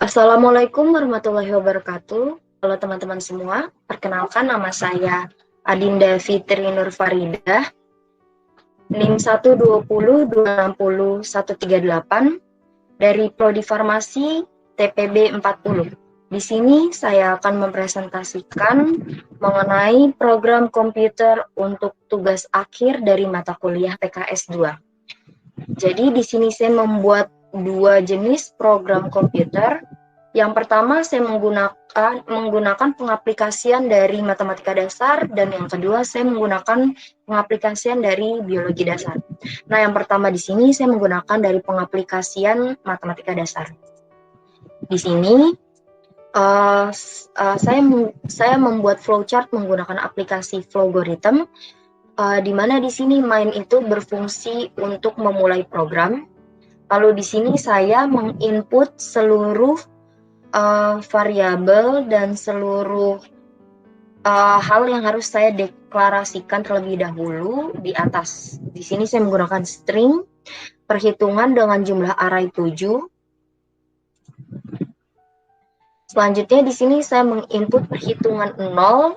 Assalamualaikum warahmatullahi wabarakatuh. Halo teman-teman semua, perkenalkan nama saya Adinda Fitri Nur Faridah, NIM 120260138 dari Prodi Farmasi TPB 40. Di sini saya akan mempresentasikan mengenai program komputer untuk tugas akhir dari mata kuliah PKS 2. Jadi di sini saya membuat dua jenis program komputer. Yang pertama saya menggunakan pengaplikasian dari matematika dasar, dan yang kedua saya menggunakan pengaplikasian dari biologi dasar. Nah, yang pertama di sini saya menggunakan dari pengaplikasian matematika dasar. Di sini saya membuat flowchart menggunakan aplikasi Flowgorithm, di mana di sini main itu berfungsi untuk memulai program. Lalu di sini saya menginput seluruh variabel dan seluruh hal yang harus saya deklarasikan terlebih dahulu di atas. Di sini saya menggunakan string, perhitungan dengan jumlah array 7. Selanjutnya di sini saya menginput perhitungan 0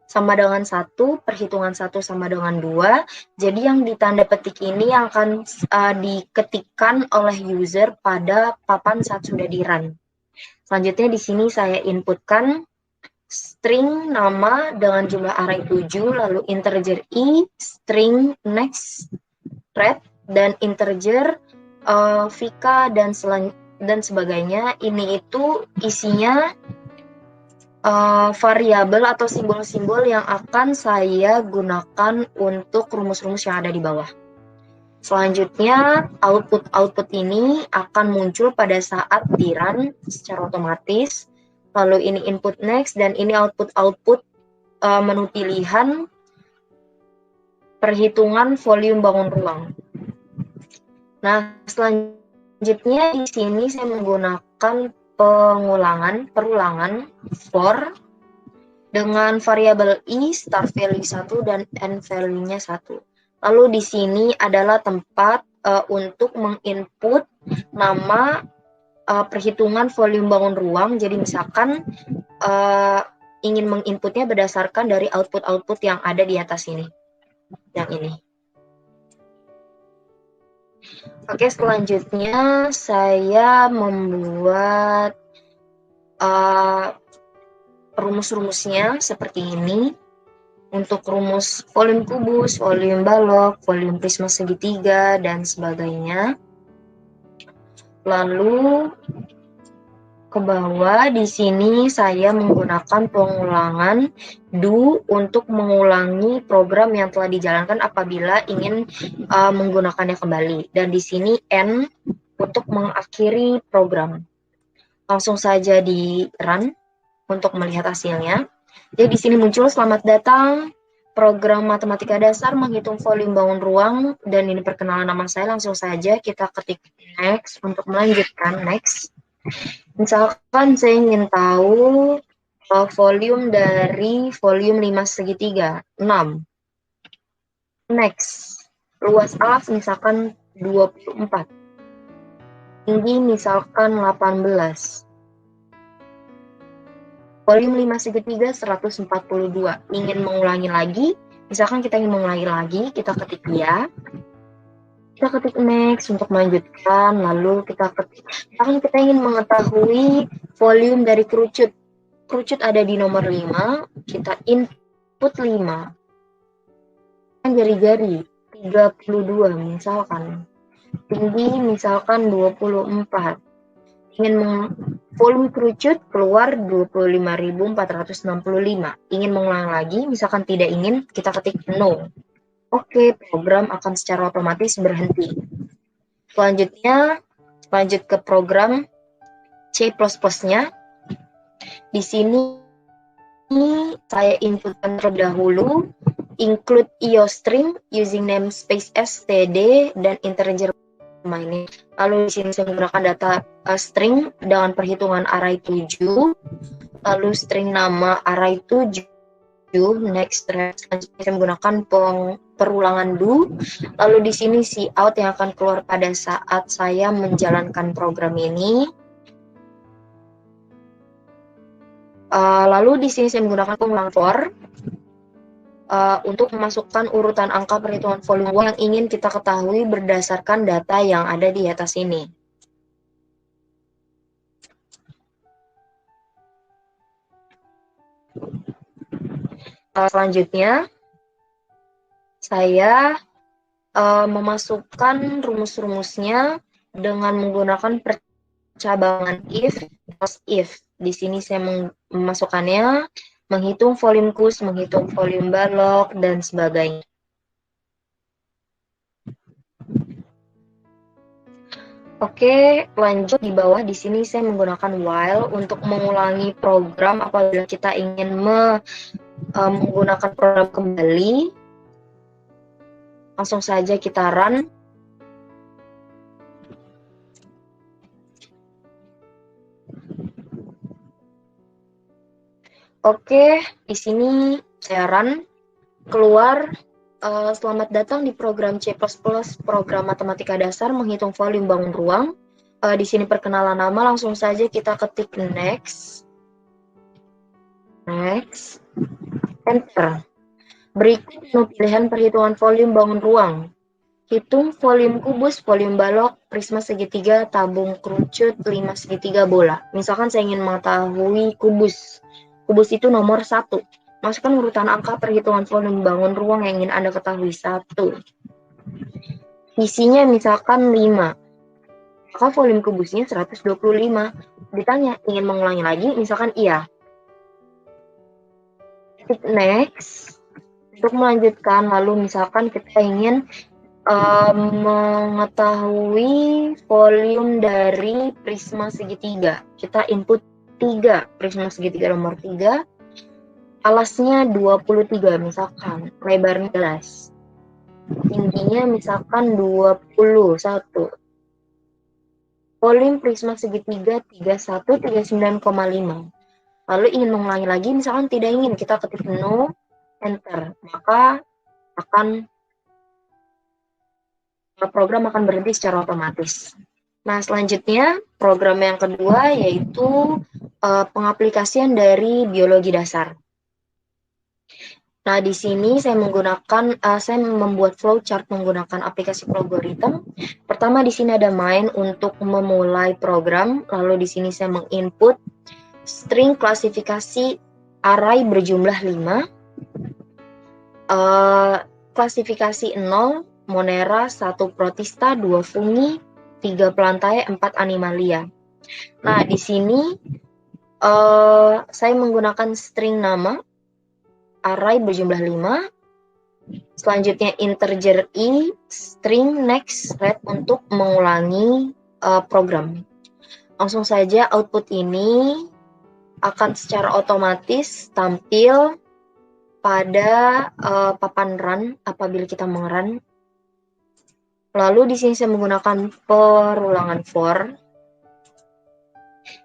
sama dengan 1, perhitungan 1 sama dengan 2. Jadi yang ditanda petik ini akan diketikkan oleh user pada papan saat sudah di-run. Selanjutnya di sini saya inputkan string nama dengan jumlah array 7, lalu integer i, string next, red, dan integer vk dan sebagainya. Ini itu isinya variabel atau simbol-simbol yang akan saya gunakan untuk rumus-rumus yang ada di bawah. Selanjutnya, output ini akan muncul pada saat di-run secara otomatis. Lalu ini input next, dan ini output menu pilihan perhitungan volume bangun ruang. Nah, selanjutnya di sini saya menggunakan perulangan for dengan variabel i, start value 1 dan end value-nya 1. Lalu di sini adalah tempat untuk menginput nama perhitungan volume bangun ruang. Jadi misalkan ingin menginputnya berdasarkan dari output yang ada di atas ini, yang ini. Oke, selanjutnya saya membuat rumus-rumusnya seperti ini. Untuk rumus volume kubus, volume balok, volume prisma segitiga, dan sebagainya. Lalu ke bawah di sini saya menggunakan pengulangan do untuk mengulangi program yang telah dijalankan apabila ingin menggunakannya kembali. Dan di sini n untuk mengakhiri program. Langsung saja di run untuk melihat hasilnya. Jadi di sini muncul selamat datang program matematika dasar menghitung volume bangun ruang, dan ini perkenalan nama saya. Langsung saja kita ketik next untuk melanjutkan next. Misalkan saya ingin tahu volume dari volume 5 segitiga 6. Next, luas alas misalkan 24. Tinggi misalkan 18. Volume 5 segitiga 142. Ingin mengulangi lagi, misalkan kita ingin mengulangi lagi, kita ketik ya. Kita ketik next untuk melanjutkan, lalu misalkan kita ingin mengetahui volume dari kerucut. Kerucut ada di nomor 5, kita input 5. Jari-jari 32 misalkan. Tinggi misalkan 24. Volume kerucut keluar 25.465. Ingin mengulang lagi, misalkan tidak ingin, kita ketik no. Oke, program akan secara otomatis berhenti. Selanjutnya, lanjut ke program C++-nya. Di sini saya inputkan terlebih dahulu include iostring using namespace std dan integer ini. Lalu di sini saya menggunakan data string dengan perhitungan array 7, lalu string nama array 7, next, selanjutnya saya menggunakan perulangan do, lalu di sini cout yang akan keluar pada saat saya menjalankan program ini. Lalu di sini saya menggunakan pengulang for untuk memasukkan urutan angka perhitungan volume uang yang ingin kita ketahui berdasarkan data yang ada di atas ini. Selanjutnya, saya memasukkan rumus-rumusnya dengan menggunakan percabangan if, plus if. Di sini saya memasukkannya, menghitung volume kus, menghitung volume balok, dan sebagainya. Oke, lanjut di bawah di sini saya menggunakan while untuk mengulangi program apabila kita ingin menggunakan program kembali. Langsung saja kita run. Oke, di sini saya run. Keluar, selamat datang di program C++, program matematika dasar menghitung volume bangun ruang. Di sini perkenalan nama, langsung saja kita ketik next. Next. Enter. Berikut menu pilihan perhitungan volume bangun ruang. Hitung volume kubus, volume balok, prisma segitiga, tabung kerucut, 5 segitiga bola. Misalkan saya ingin mengetahui kubus. Kubus itu nomor 1. Masukkan urutan angka perhitungan volume bangun ruang yang ingin Anda ketahui. 1. Isinya misalkan 5. Maka volume kubusnya 125. Ditanya, ingin mengulangi lagi? Misalkan iya. Klik next. Untuk melanjutkan, lalu misalkan kita ingin mengetahui volume dari prisma segitiga. Kita input 3, prisma segitiga nomor 3. Alasnya 23 misalkan, lebarnya 11. Tingginya misalkan 21. Volume prisma segitiga 31, 39,5. Lalu ingin mengulangi lagi, misalkan tidak ingin, kita ketik no, enter. Maka program akan berhenti secara otomatis. Nah, selanjutnya program yang kedua yaitu pengaplikasian dari biologi dasar. Nah, di sini saya membuat flowchart menggunakan aplikasi Plogorithm. Pertama di sini ada main untuk memulai program, lalu di sini saya menginput string klasifikasi array berjumlah 5, klasifikasi 0, Monera, 1 protista, 2 fungi, 3 plantae, 4 animalia. Nah, di sini saya menggunakan string nama, array berjumlah 5, selanjutnya integer i, string next red untuk mengulangi program. Langsung saja output ini akan secara otomatis tampil pada papan run apabila kita mengerun. Lalu di sini saya menggunakan perulangan for.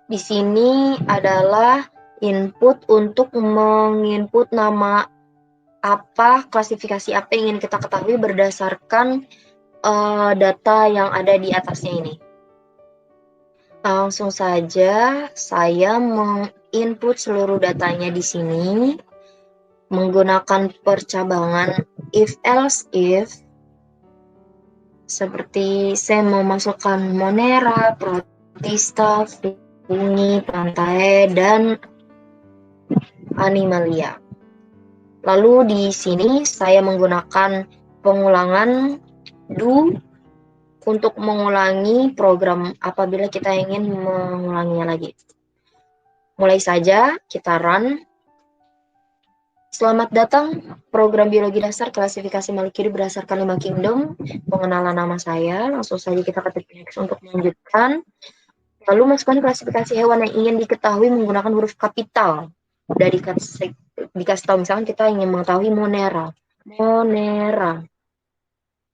Di sini adalah input untuk menginput nama apa, klasifikasi apa yang ingin kita ketahui berdasarkan data yang ada di atasnya ini. Langsung saja saya menginput seluruh datanya di sini menggunakan percabangan if else if. Seperti saya memasukkan Monera, protista, fungi, plantae, dan animalia. Lalu di sini saya menggunakan pengulangan do untuk mengulangi program apabila kita ingin mengulanginya lagi. Mulai saja kita run. Selamat datang program biologi dasar klasifikasi molekul berdasarkan 5 kingdom. Pengenalan nama saya, langsung saja kita ketik next untuk melanjutkan. Lalu masukkan klasifikasi hewan yang ingin diketahui menggunakan huruf kapital. Dari dikasih tahu misalkan kita ingin mengetahui Monera.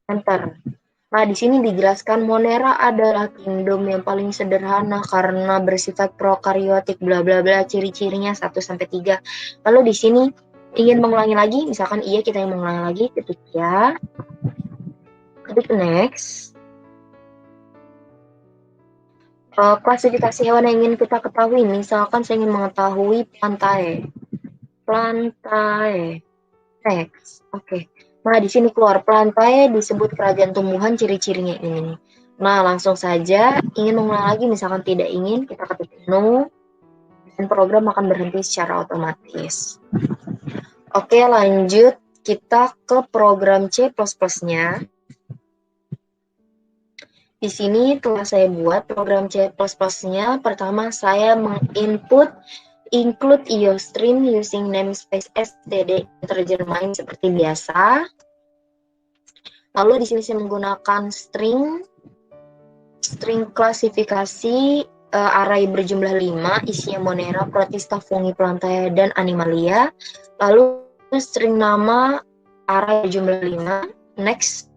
Enter. Nah, di sini dijelaskan Monera adalah kingdom yang paling sederhana karena bersifat prokaryotik bla bla bla, ciri-cirinya 1 sampai 3. Lalu di sini ingin mengulangi lagi, misalkan iya kita ingin mengulangi lagi, ketik ya. Ketik next. Klasifikasi hewan yang ingin kita ketahui, misalkan saya ingin mengetahui plantae. Next. Oke. Nah, di sini keluar plantae disebut kerajaan tumbuhan, ciri-cirinya ini. Nah, langsung saja ingin mengulang lagi, misalkan tidak ingin, kita ketik no, dan program akan berhenti secara otomatis. Oke, lanjut kita ke program C++-nya. Di sini telah saya buat program C++-nya. Pertama, saya menginput include IOStream using namespace std integer main seperti biasa. Lalu di sini saya menggunakan string klasifikasi array berjumlah 5, isinya Monera, Protista, Fungi, Plantae, dan Animalia. Lalu string nama array berjumlah 5, next.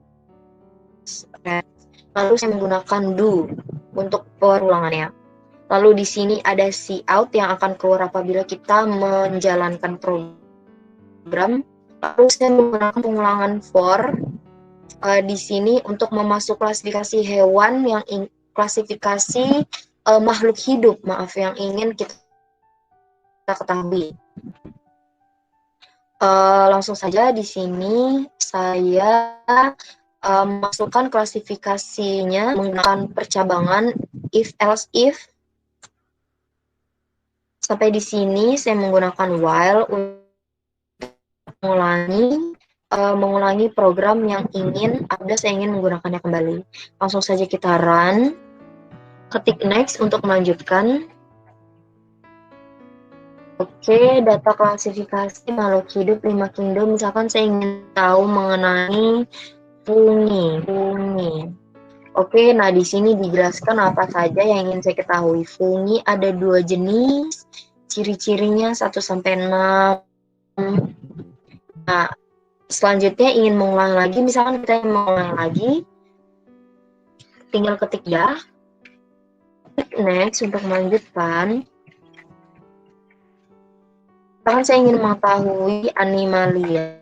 Lalu saya menggunakan do untuk perulangannya. Lalu di sini ada cout yang akan keluar apabila kita menjalankan program. Lalu saya menggunakan pengulangan for di sini untuk memasuk klasifikasi hewan yang klasifikasi makhluk hidup, yang ingin kita ketahui. Langsung saja di sini saya masukkan klasifikasinya menggunakan percabangan if else if. Sampai di sini saya menggunakan while untuk mengulangi program yang saya ingin menggunakannya kembali. Langsung saja kita run, ketik next untuk melanjutkan. Oke, data klasifikasi makhluk hidup 5 kingdom. Misalkan saya ingin tahu mengenai fungi. Oke, nah di sini dijelaskan apa saja yang ingin saya ketahui. Fungi ada 2 jenis, ciri-cirinya 1-6. Nah, selanjutnya ingin mengulang lagi, misalkan kita ingin mengulang lagi, tinggal ketik ya, klik next untuk melanjutkan. Misalkan saya ingin mengetahui Animalia.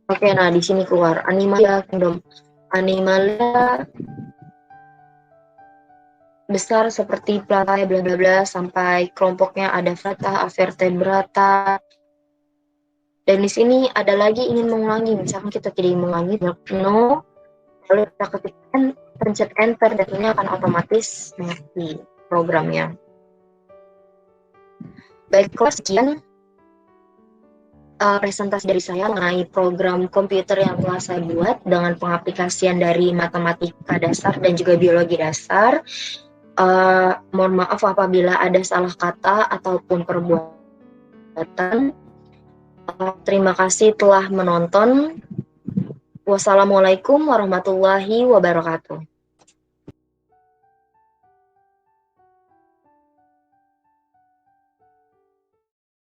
Oke, nah di sini keluar Animalia Kingdom. Animalia besar seperti Plantae bla bla bla sampai kelompoknya ada Vertebrata, Vertebrata. Dan di sini ada lagi ingin mengulangi, misalkan kita tidak mengulangi, no, lalu kita ketikkan pencet enter dan ini akan otomatis mati programnya. Baiklah, sekian presentasi dari saya mengenai program komputer yang telah saya buat dengan pengaplikasian dari matematika dasar dan juga biologi dasar. Mohon maaf apabila ada salah kata ataupun perbuatan. Terima kasih telah menonton. Wassalamualaikum warahmatullahi wabarakatuh.